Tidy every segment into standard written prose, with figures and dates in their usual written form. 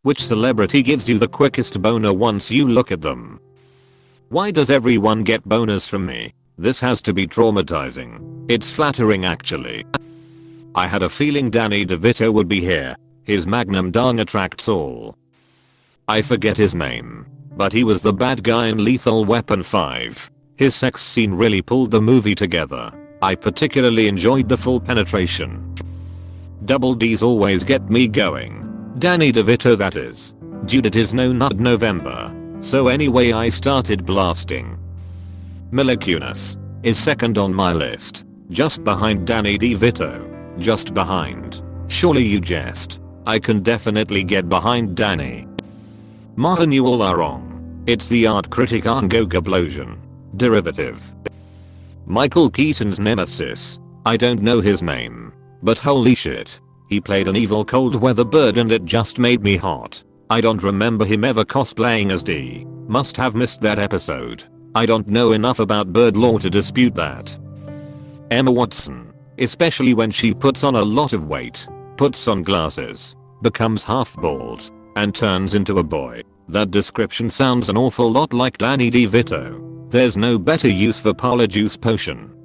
Which celebrity gives you the quickest boner once you look at them? Why does everyone get boners from me? This has to be traumatizing. It's flattering actually. I had a feeling Danny DeVito would be here. His magnum dong attracts all. I forget his name, but he was the bad guy in Lethal Weapon 5. His sex scene really pulled the movie together. I particularly enjoyed the full penetration. Double D's always get me going. Danny DeVito that is. Dude, it is no nut November. So anyway, I started blasting. Mila Kunis is second on my list. Just behind Danny DeVito. Just behind. Surely you jest. I can definitely get behind Danny. Mahan, you all are wrong. It's the art critic Argo Gablosion. Derivative. Michael Keaton's nemesis. I don't know his name. But holy shit. He played an evil cold weather bird and it just made me hot. I don't remember him ever cosplaying as D. Must have missed that episode. I don't know enough about bird lore to dispute that. Emma Watson. Especially when she puts on a lot of weight. Puts on glasses. Becomes half bald. And turns into a boy. That description sounds an awful lot like Danny DeVito. There's no better use for Parla Juice Potion.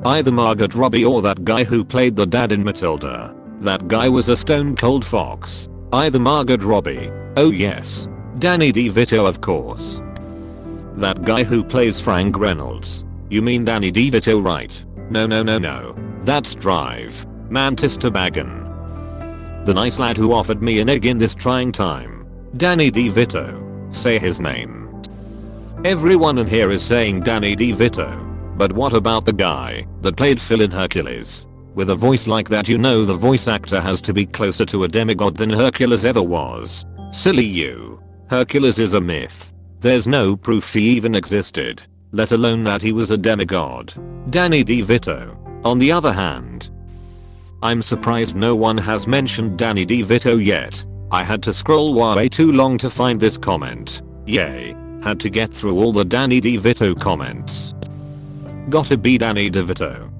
Either Margot Robbie or that guy who played the dad in Matilda. That guy was a stone cold fox. Either Margot Robbie. Oh yes. Danny DeVito of course. That guy who plays Frank Reynolds. You mean Danny DeVito right? No. That's Drive. Mantis Toboggan. The nice lad who offered me an egg in this trying time. Danny DeVito. Say his name. Everyone in here is saying Danny DeVito. But what about the guy that played Phil in Hercules? With a voice like that, you know the voice actor has to be closer to a demigod than Hercules ever was. Silly you. Hercules is a myth. There's no proof he even existed, let alone that he was a demigod. Danny DeVito, on the other hand. I'm surprised no one has mentioned Danny DeVito yet. I had to scroll way too long to find this comment. Yay. Had to get through all the Danny DeVito comments. Gotta be Danny DeVito.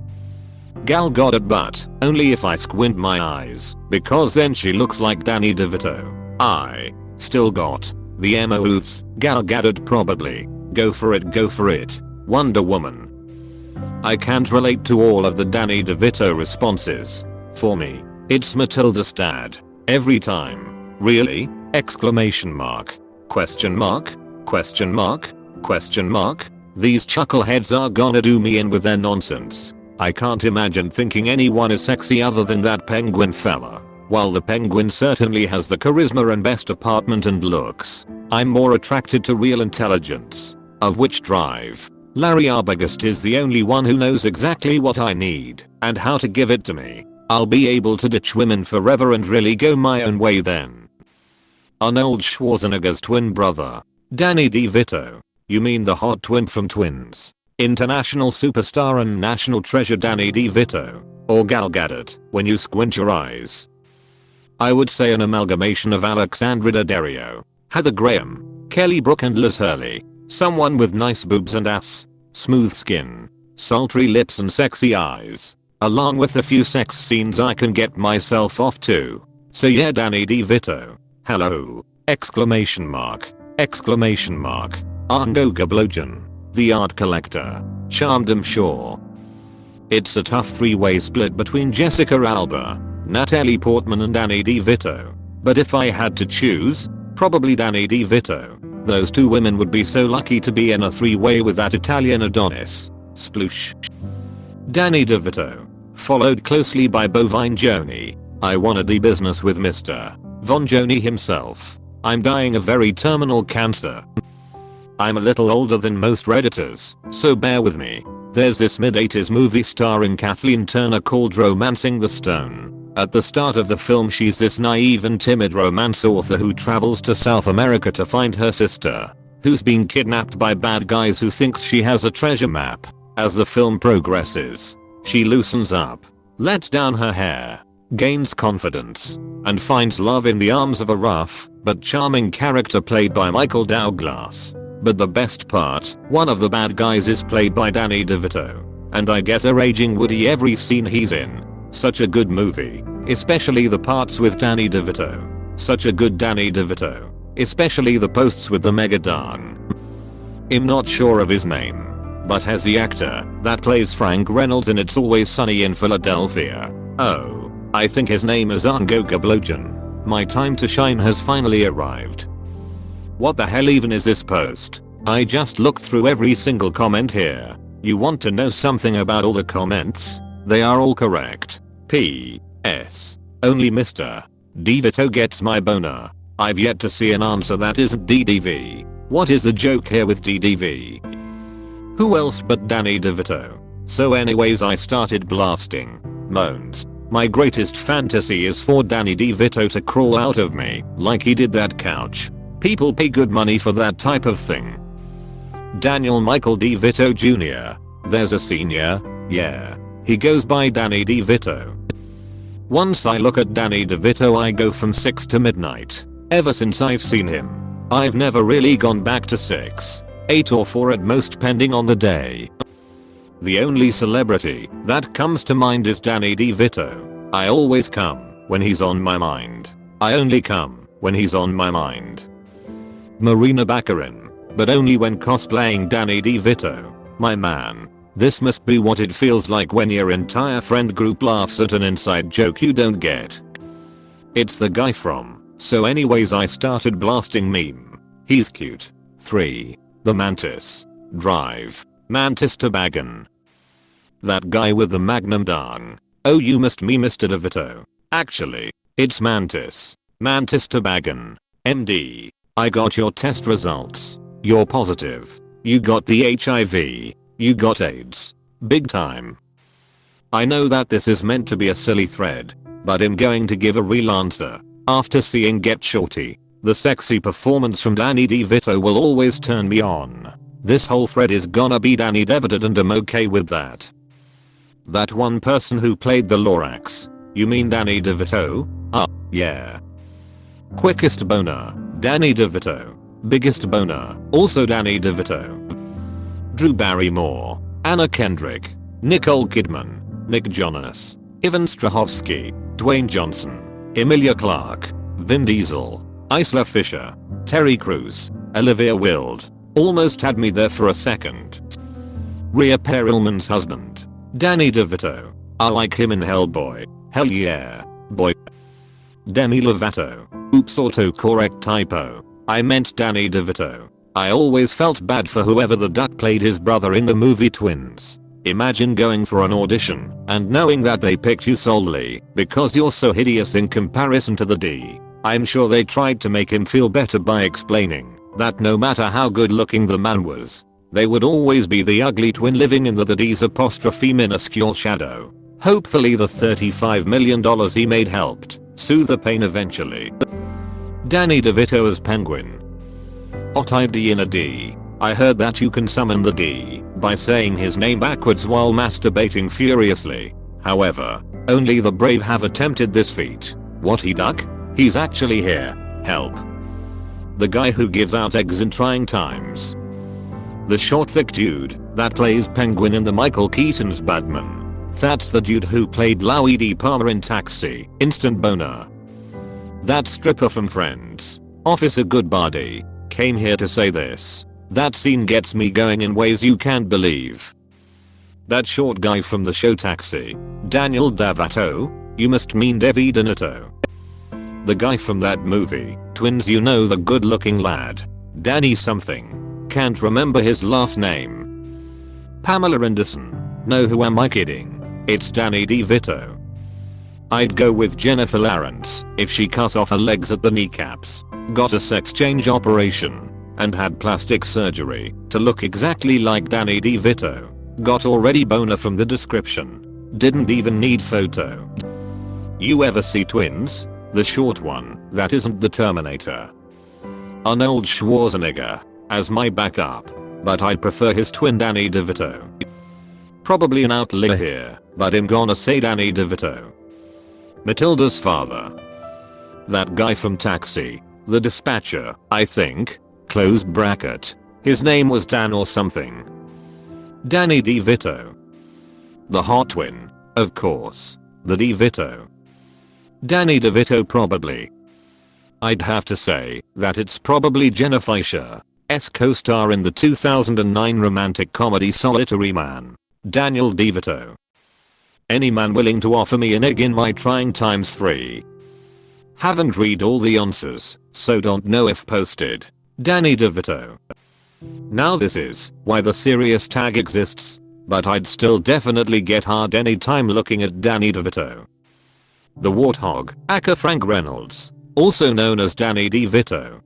Gal Gadot, but only if I squint my eyes, because then she looks like Danny DeVito. I still got the Emma oofs. Gal Gadot probably. Go for it. Wonder Woman. I can't relate to all of the Danny DeVito responses. For me, it's Matilda's dad. Every time. Really? Exclamation mark. Question mark? Question mark? Question mark? These chuckleheads are gonna do me in with their nonsense. I can't imagine thinking anyone is sexy other than that penguin fella. While the penguin certainly has the charisma and best apartment and looks, I'm more attracted to real intelligence. Of which Drive. Larry Arbogast is the only one who knows exactly what I need and how to give it to me. I'll be able to ditch women forever and really go my own way then. Arnold Schwarzenegger's twin brother. Danny DeVito. You mean the hot twin from Twins? International superstar and national treasure Danny DeVito. Or Gal Gadot when you squint your eyes. I would say an amalgamation of Alexandra Daddario, Heather Graham, Kelly Brook and Liz Hurley. Someone with nice boobs and ass, smooth skin, sultry lips and sexy eyes. Along with a few sex scenes I can get myself off to. So yeah, Danny DeVito. Hello. Exclamation mark. Exclamation mark. Argo Gablojan. The art collector. Charmed I'm sure. It's a tough three-way split between Jessica Alba, Natalie Portman and Danny DeVito. But if I had to choose, probably Danny DeVito. Those two women would be so lucky to be in a three-way with that Italian Adonis. Sploosh. Danny DeVito. Followed closely by Bovine Joni. I wanna do business with Mr. Von Joni himself. I'm dying of very terminal cancer. I'm a little older than most Redditors, so bear with me. There's this mid-80s movie starring Kathleen Turner called Romancing the Stone. At the start of the film, she's this naive and timid romance author who travels to South America to find her sister, who's been kidnapped by bad guys who thinks she has a treasure map. As the film progresses, she loosens up, lets down her hair, gains confidence, and finds love in the arms of a rough but charming character played by Michael Douglas. But the best part, one of the bad guys is played by Danny DeVito, and I get a raging Woody every scene he's in. Such a good movie, especially the parts with Danny DeVito. Such a good Danny DeVito. Especially the posts with the mega dong. I'm not sure of his name. But as the actor that plays Frank Reynolds in It's Always Sunny in Philadelphia. Oh, I think his name is Argo Gablojan. My time to shine has finally arrived. What the hell even is this post? I just looked through every single comment here. You want to know something about all the comments? They are all correct. P.S. Only Mr. DeVito gets my boner. I've yet to see an answer that isn't DDV. What is the joke here with DDV? Who else but Danny DeVito? So anyways, I started blasting moans. My greatest fantasy is for Danny DeVito to crawl out of me like he did that couch. People pay good money for that type of thing. Daniel Michael DeVito Jr. There's a senior. Yeah. He goes by Danny DeVito. Once I look at Danny DeVito I go from 6 to midnight. Ever since I've seen him. I've never really gone back to 6. 8 or 4 at most pending on the day. The only celebrity that comes to mind is Danny DeVito. I always come when he's on my mind. I only come when he's on my mind. Marina Baccarin, but only when cosplaying Danny DeVito. My man, this must be what it feels like when your entire friend group laughs at an inside joke you don't get. It's the guy from So Anyways I started blasting meme. He's cute. 3. The Mantis. Drive. Mantis Toboggan. That guy with the magnum dong. Oh, you must be Mr. DeVito. Actually, it's Mantis. Mantis Toboggan. MD. I got your test results. You're positive. You got the HIV. You got AIDS. Big time. I know that this is meant to be a silly thread, but I'm going to give a real answer. After seeing Get Shorty, the sexy performance from Danny DeVito will always turn me on. This whole thread is gonna be Danny DeVito and I'm okay with that. That one person who played the Lorax. You mean Danny DeVito? Yeah. Quickest boner, Danny DeVito. Biggest boner, also Danny DeVito. Drew Barrymore, Anna Kendrick, Nicole Kidman, Nick Jonas, Ivan Strahovski, Dwayne Johnson, Emilia Clarke, Vin Diesel, Isla Fisher, Terry Crews, Olivia Wilde. Almost had me there for a second. Rhea Perlman's husband, Danny DeVito. I like him in Hellboy. Hell yeah, boy. Demi Lovato. Oops, autocorrect typo. I meant Danny DeVito. I always felt bad for whoever the duck played his brother in the movie Twins. Imagine going for an audition and knowing that they picked you solely because you're so hideous in comparison to the D. I'm sure they tried to make him feel better by explaining that no matter how good looking the man was, they would always be the ugly twin living in the D's apostrophe minuscule shadow. Hopefully the $35 million he made helped soothe the pain eventually. Danny DeVito as Penguin. Type D in a D. I heard that you can summon the D by saying his name backwards while masturbating furiously. However, only the brave have attempted this feat. What, he duck? He's actually here. Help. The guy who gives out eggs in trying times. The short thick dude that plays Penguin in the Michael Keaton's Batman. That's the dude who played Louis D. Palmer in Taxi. Instant boner. That stripper from Friends. Officer Goodbody. Came here to say this. That scene gets me going in ways you can't believe. That short guy from the show Taxi. Daniel DeVito? You must mean Devi Donato. The guy from that movie, Twins, you know, the good looking lad. Danny something. Can't remember his last name. Pamela Anderson. No, who am I kidding? It's Danny DeVito. I'd go with Jennifer Lawrence if she cut off her legs at the kneecaps, got a sex change operation, and had plastic surgery to look exactly like Danny DeVito. Got already boner from the description. Didn't even need photo. You ever see Twins? The short one that isn't the Terminator. Arnold Schwarzenegger as my backup, but I'd prefer his twin Danny DeVito. Probably an outlier here, but I'm gonna say Danny DeVito. Matilda's father. That guy from Taxi. The dispatcher, I think. Close bracket. His name was Dan or something. Danny DeVito. The hot twin. Of course. The DeVito. Danny DeVito probably. I'd have to say that it's probably Jenna Fischer's co-star in the 2009 romantic comedy Solitary Man, Daniel DeVito. Any man willing to offer me an egg in my trying times 3. Haven't read all the answers, so don't know if posted. Danny DeVito. Now this is why the serious tag exists, but I'd still definitely get hard anytime looking at Danny DeVito. The Warthog, aka Frank Reynolds, also known as Danny DeVito.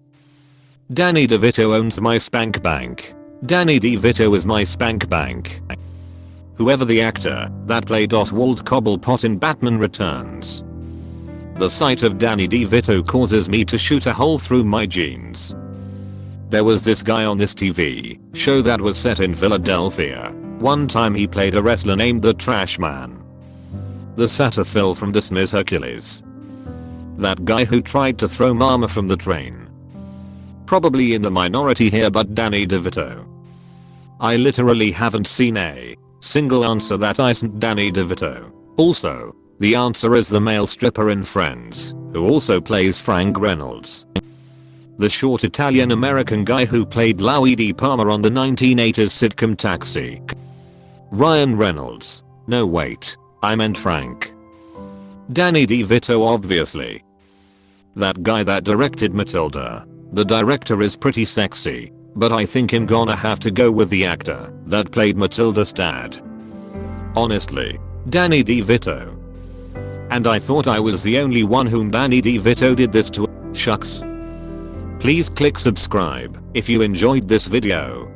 Danny DeVito owns my spank bank. Danny DeVito is my spank bank. Whoever the actor that played Oswald Cobblepot in Batman Returns. The sight of Danny DeVito causes me to shoot a hole through my jeans. There was this guy on this TV show that was set in Philadelphia. One time he played a wrestler named the Trash Man. The satyr Phil from Disney's Hercules. That guy who tried to throw Mama from the train. Probably in the minority here, but Danny DeVito. I literally haven't seen a single answer that isn't Danny DeVito. Also, the answer is the male stripper in Friends, who also plays Frank Reynolds. The short Italian American guy who played Luigi Palmer on the 1980s sitcom Taxi. Ryan Reynolds. No wait, I meant Frank. Danny DeVito obviously. That guy that directed Matilda. The director is pretty sexy, but I think I'm gonna have to go with the actor that played Matilda's dad. Honestly, Danny DeVito. And I thought I was the only one whom Danny DeVito did this to. Shucks. Please click subscribe if you enjoyed this video.